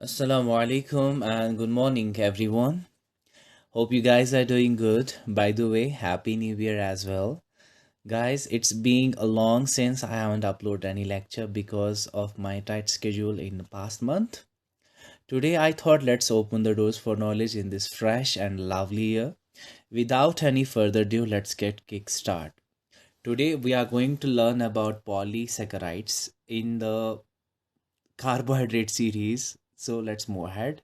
Assalamu alaikum and good morning, everyone. Hope you guys are doing good. By the way, Happy New Year as well. Guys, it's been a long since I haven't uploaded any lecture because of my tight schedule in the past month. Today, I thought let's open the doors for knowledge in this fresh and lovely year. Without any further ado, let's get kick start. Today, we are going to learn about polysaccharides in the carbohydrate series. So, let's move ahead.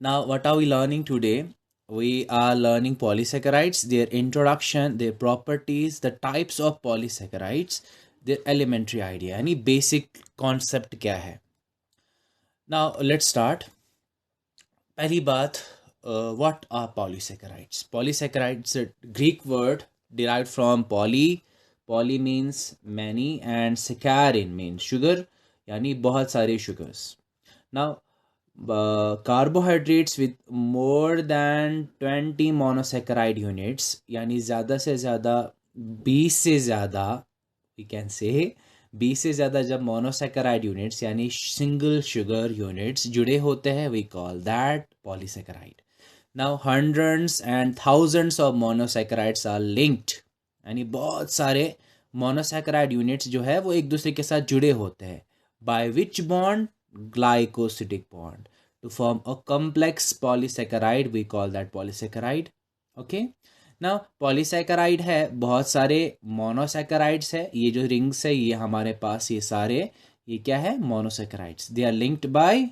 Now, what are we learning today? We are learning polysaccharides, their introduction, their properties, the types of polysaccharides, their elementary idea, यानी basic concept क्या है. Now, let's start. पहली बात, what are polysaccharides? Polysaccharides, a Greek word derived from poly. Poly means many and saccharin means sugar, यानी बहुत सारे sugars. Now, carbohydrates with more than 20 monosaccharide units, यानी ज़्यादा से ज़्यादा 20 से ज़्यादा, we can say 20 से ज़्यादा जब मोनोसेकेराइड यूनिट्स यानी सिंगल शुगर यूनिट्स जुड़े होते हैं, we call that polysaccharide. Now hundreds and thousands of monosaccharides are linked, यानी बहुत सारे मोनोसेकेराइड यूनिट्स जो है वो एक दूसरे के साथ जुड़े होते हैं. By which bond? Glycosidic bond. To form a complex polysaccharide we call that polysaccharide. Okay. ना पॉलीसैकेराइड है, बहुत सारे मोनोसैकेराइड्स है. ये जो रिंग्स है ये हमारे पास ये सारे ये क्या है? Monosaccharides. They are linked by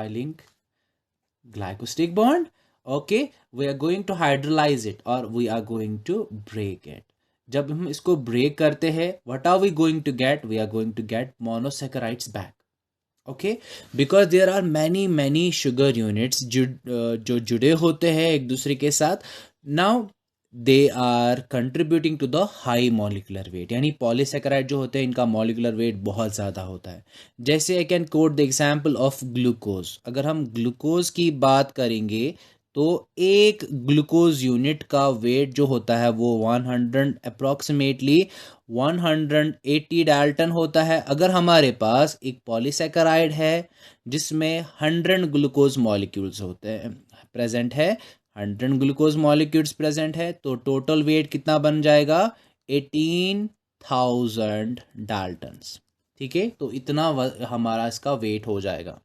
link glycosidic bond. Okay. We are going to hydrolyse it और we are going to break it. जब हम इसको ब्रेक करते हैं, what are we going to get? We are going to get monosaccharides back. Okay. Because there are many sugar units जो जुड़े होते हैं एक दूसरे के साथ. Now they are contributing to the high molecular weight, यानी पॉलीसेकेराइड जो होते हैं इनका मॉलिकुलर वेट बहुत ज़्यादा होता है. जैसे I can coat the example of glucose. अगर हम ग्लूकोज की बात करेंगे तो एक ग्लूकोज यूनिट का वेट जो होता है वो 100 अप्रॉक्सीमेटली 180 डाल्टन होता है. अगर हमारे पास एक पॉलीसेकेराइड है जिसमें 100 ग्लूकोज मॉलिक्यूल्स होते हैं प्रेजेंट है, 100 ग्लूकोज मॉलिक्यूल्स प्रेजेंट है, तो टोटल वेट कितना बन जाएगा? 18,000 डाल्टन्स. ठीक है, तो इतना हमारा इसका वेट हो जाएगा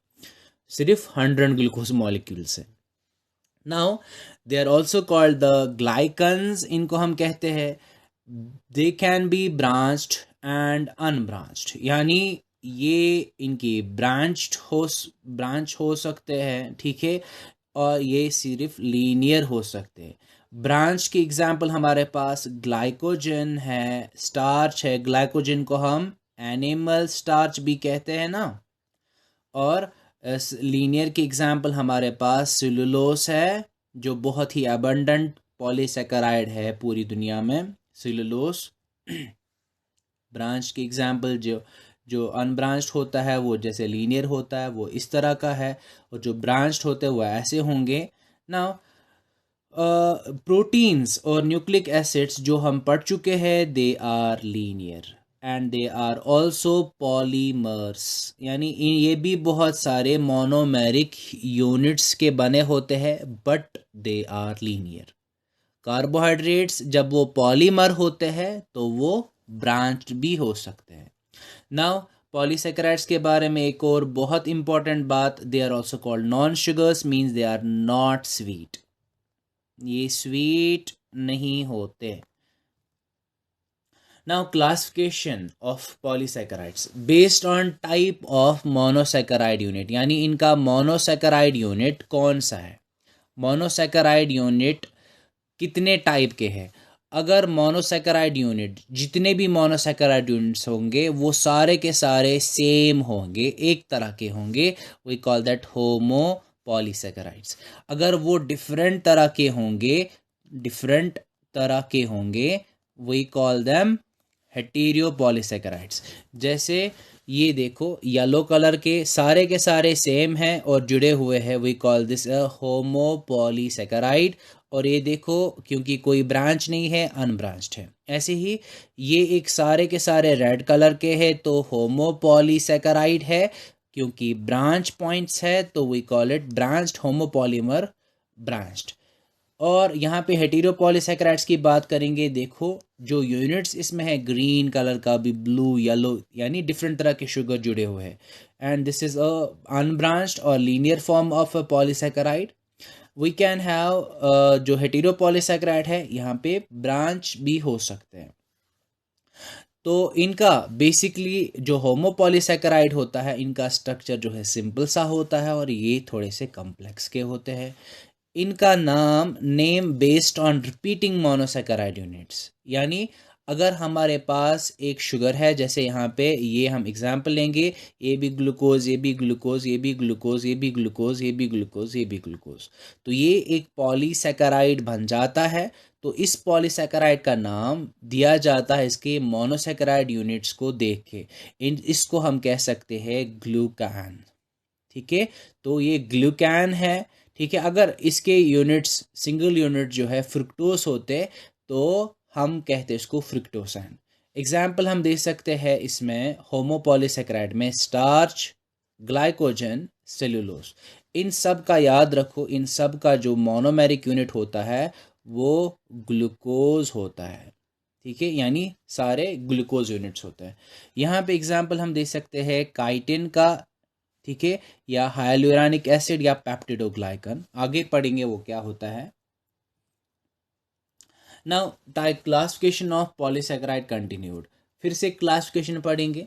सिर्फ 100 ग्लूकोज मॉलिक्यूल से. Now they are also called the glycans. इनको हम कहते हैं they can be branched and unbranched, यानी ये इनकी ब्रांच हो सकते हैं. ठीक है, और ये सिर्फ लीनियर हो सकते हैं. ब्रांच की एग्जांपल हमारे पास ग्लाइकोजन है, स्टार्च है. ग्लाइकोजन को हम एनिमल स्टार्च भी कहते हैं ना. और लीनियर की एग्जांपल हमारे पास सेलुलोस है जो बहुत ही अबंडेंट पॉलीसेकेराइड है पूरी दुनिया में, सेलुलोस. ब्रांच की एग्जांपल जो अनब्रांच्ड होता है वो जैसे लीनियर होता है वो इस तरह का है, और जो ब्रांच्ड होते हैं वो ऐसे होंगे. नाउ प्रोटीन्स और न्यूक्लिक एसिड्स जो हम पढ़ चुके हैं they are linear and they are also polymers, यानी ये भी बहुत सारे मोनोमेरिक यूनिट्स के बने होते हैं but they are linear. Carbohydrates जब वो पॉलीमर होते हैं तो वो ब्रांच्ड भी हो सकते हैं. नाउ पॉलीसेकेराइड्स के बारे में एक और बहुत इंपॉर्टेंट बात, they are also called non sugars, means they are not sweet. ये स्वीट नहीं होते. Now classification of polysaccharides based on type of monosaccharide unit, यानी इनका monosaccharide unit कौन सा है. monosaccharide unit कितने टाइप के हैं? अगर मोनोसेकेराइड यूनिट जितने भी मोनोसेकेराइड यूनिट्स होंगे वो सारे के सारे सेम होंगे, एक तरह के होंगे, we call that homo polysaccharides. अगर वो डिफरेंट तरह के होंगे we call them hetero polysaccharides. जैसे ये देखो येलो कलर के सारे सेम हैं और जुड़े हुए हैं, we call this a homo polysaccharide. और ये देखो क्योंकि कोई ब्रांच नहीं है अनब्रांच्ड है. ऐसे ही ये एक सारे के सारे रेड कलर के हैं तो होमो पॉलीसेकेराइड है, क्योंकि ब्रांच पॉइंट्स है तो we call it branched homopolymer branched. और यहाँ पे हेटेरोपॉलीसैकेराइड्स की बात करेंगे। देखो जो यूनिट्स इसमें है ग्रीन कलर का भी, ब्लू, येलो, यानी डिफरेंट तरह के शुगर जुड़े हुए हैं। And this is a unbranched और linear form of a polysaccharide. We can have जो हेटेरोपॉलीसैकेराइड है यहाँ पे ब्रांच भी हो सकते हैं। तो इनका बेसिकली जो होमोपॉलीसैकेराइड होता है इनका स्ट्रक्चर जो है सिंपल सा होता है और ये थोड़े से कॉम्प्लेक्स के होते हैं। इनका name based on repeating monosaccharide units, यानी अगर हमारे पास एक शुगर है, जैसे यहाँ पे ये हम एग्जांपल लेंगे, A B glucose, A B glucose, A B glucose, A B glucose, A B glucose, A B glucose, तो ये एक पॉलीसैकेराइड बन जाता है। तो इस पॉलीसैकेराइड का नाम दिया जाता है इसके मोनोसैकेराइड यूनिट्स को देख के। इसको हम कह सकते हैं ग्लूकान। ठीक है, तो ये ग्लूकान है। ठीक है, अगर इसके यूनिट्स सिंगल यूनिट जो है फ्रुक्टोस होते तो हम कहते इसको फ्रुक्टोसान। एग्जाम्पल हम दे सकते हैं इसमें होमोपॉलीसैकेराइड में स्टार्च, ग्लाइकोजन, सेलुलोज। इन सब का याद रखो, इन सब का जो मोनोमेरिक यूनिट होता है वो ग्लूकोज होता है। ठीक है, यानी सारे ग्लूकोज यूनिट्स होते हैं। यहाँ पे एग्जाम्पल हम दे सकते हैं काइटिन का, ठीक है, या हाइलुरानिक एसिड या पेप्टिडोग्लाइकन। आगे पढ़ेंगे वो क्या होता है। Now classification of polysaccharide continued. फिर से क्लासिफिकेशन पढ़ेंगे।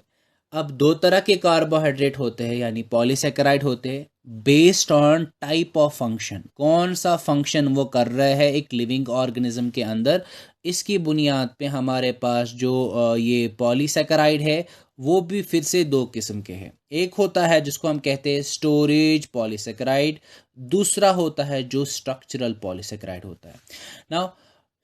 अब दो तरह के कार्बोहाइड्रेट होते हैं यानी पॉलीसैकेराइड होते हैं based on type of function. कौन सा फंक्शन वो कर रहे हैं एक लिविंग ऑर्गेनिज्म के अंदर, इसकी बुनियाद पे हमारे पास जो ये पॉलीसैकेराइड है वो भी फिर से दो किस्म के हैं। एक होता है जिसको हम कहते हैं स्टोरेज पॉलीसैकेराइड, दूसरा होता है जो स्ट्रक्चरल पॉलीसैकेराइड होता है। नाउ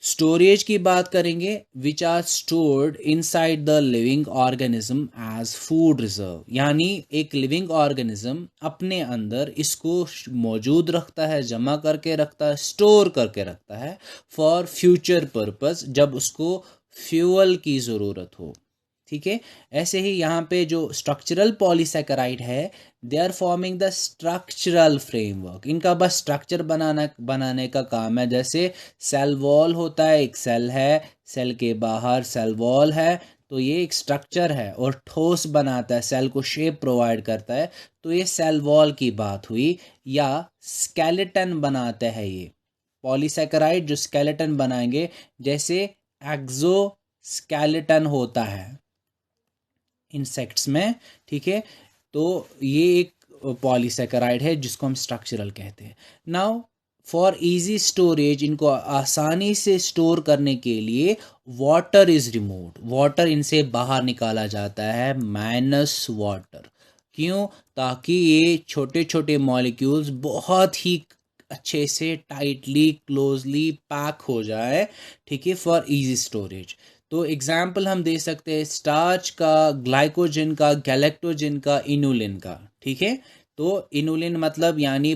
स्टोरेज की बात करेंगे, which are stored inside the living organism as food reserve, यानी एक लिविंग ऑर्गेनिज्म अपने अंदर इसको मौजूद रखता है, जमा करके रखता है, स्टोर करके रखता है फॉर फ्यूचर पर्पस, जब उसको फ्यूल की ज़रूरत हो। ठीक है, ऐसे ही यहाँ पे जो स्ट्रक्चरल पॉलीसैकेराइड है they are forming the structural framework. इनका बस स्ट्रक्चर बनाने का काम है। जैसे सेल वॉल होता है, एक सेल है, सेल के बाहर सेल वॉल है, तो ये एक स्ट्रक्चर है और ठोस बनाता है, सेल को शेप प्रोवाइड करता है। तो ये सेल वॉल की बात हुई। या स्केलेटन बनाते हैं ये पॉलीसैकेराइड, जो स्केलेटन बनाएंगे, जैसे एक्सो स्केलेटन होता है इंसेक्ट्स में। ठीक है, तो ये एक पॉलीसैकेराइड है जिसको हम स्ट्रक्चरल कहते हैं। नाउ फॉर इजी स्टोरेज, इनको आसानी से स्टोर करने के लिए वाटर इज रिमूव्ड, वाटर इनसे बाहर निकाला जाता है, माइनस वाटर। क्यों? ताकि ये छोटे छोटे मॉलिक्यूल्स बहुत ही अच्छे से टाइटली क्लोजली पैक हो जाए। ठीक है, फॉर इजी स्टोरेज। तो एग्जाम्पल हम दे सकते हैं स्टार्च का, ग्लाइकोजन का, गैलेक्टोजन का, इनुलिन का। ठीक है, तो इनुलिन मतलब यानी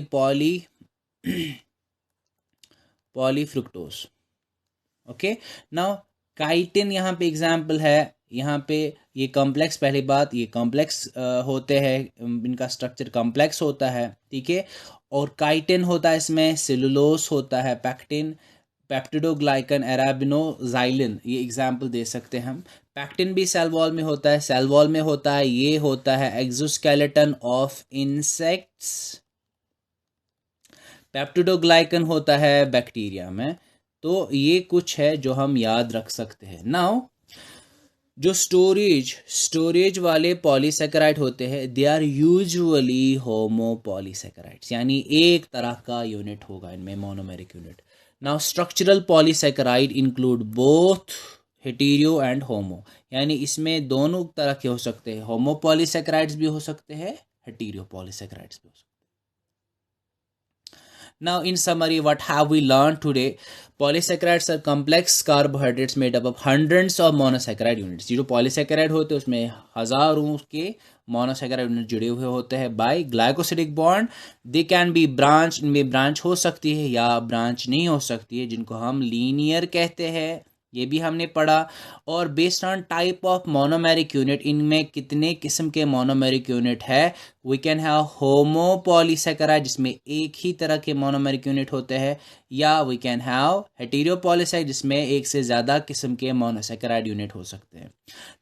पॉलीफ्रुक्टोज। ओके, नाउ काइटिन यहाँ पे एग्जाम्पल है। यहाँ पे ये कॉम्प्लेक्स, पहली बात ये कॉम्प्लेक्स होते हैं, इनका स्ट्रक्चर कॉम्प्लेक्स होता है। ठीक है, और काइटिन होता है इसमें, सेलुलोज होता है, पैक्टिन, पेप्टिडोग्लाइकन, अराबिनोजाइलिन, ये एग्जाम्पल दे सकते हैं हम। पैक्टिन भी सेल वॉल में होता है, सेल वॉल में होता है, ये होता है एक्सोस्केलेटन ऑफ इंसेक्ट्स। पेप्टिडोग्लाइकन होता है बैक्टीरिया में। तो ये कुछ है जो हम याद रख सकते हैं। नाउ जो स्टोरेज वाले पॉलीसैकेराइड होते हैं दे आर यूजुअली होमोपॉलीसैकेराइड्स, यानी एक तरह का यूनिट होगा इनमें, monomeric unit. Now structural polysaccharide include both hetero and homo, यानी इसमें दोनों तरह के हो सकते हैं, होमोपॉलीसैकेराइड्स भी हो सकते हैं, हेटेरो पॉलीसैकेराइड्स भी हो सकते हैं। Now, in summary, what have we learned today? Polysaccharides are complex carbohydrates made up of hundreds of monosaccharide units. जो पॉलीसैकेराइड होते हैं उसमें हजारों के मोनोसैकेराइड यूनिट जुड़े हुए होते हैं by glycosidic bond. They can be branch, इनमें ब्रांच हो सकती है या ब्रांच नहीं हो सकती है, जिनको हम लीनियर कहते हैं ये भी हमने पढ़ा। और based on type of monomeric unit, इनमें कितने किस्म के मोनोमेरिक यूनिट है, वी कैन हैव होमोपॉलीसेकेराइड जिसमें एक ही तरह के मोनोमेरिक यूनिट होते हैं, या वी कैन हैव हेटेरोपॉलीसेकेराइड जिसमें एक से ज़्यादा किस्म के मोनोसेकेराइड यूनिट हो सकते हैं।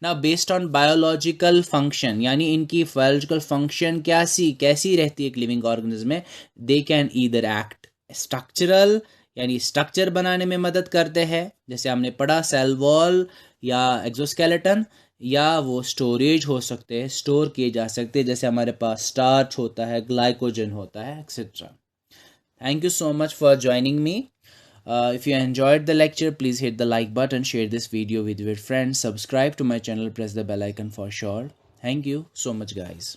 ना बेस्ड ऑन बायोलॉजिकल फंक्शन, यानी इनकी बायोलॉजिकल फंक्शन कैसी रहती है एक लिविंग ऑर्गेनिज्म में, they can either act structural, यानी स्ट्रक्चर बनाने में मदद करते हैं, जैसे हमने पढ़ा सेल वॉल या एक्सोस्केलेटन, या वो स्टोरेज हो सकते हैं, स्टोर किए जा सकते हैं, जैसे हमारे पास स्टार्च होता है, ग्लाइकोजन होता है, etcetera. Thank you so much for joining me. If you enjoyed the lecture, please hit the like button, share this video with your friends, subscribe to my channel, press the bell icon for sure. Thank you so much, guys.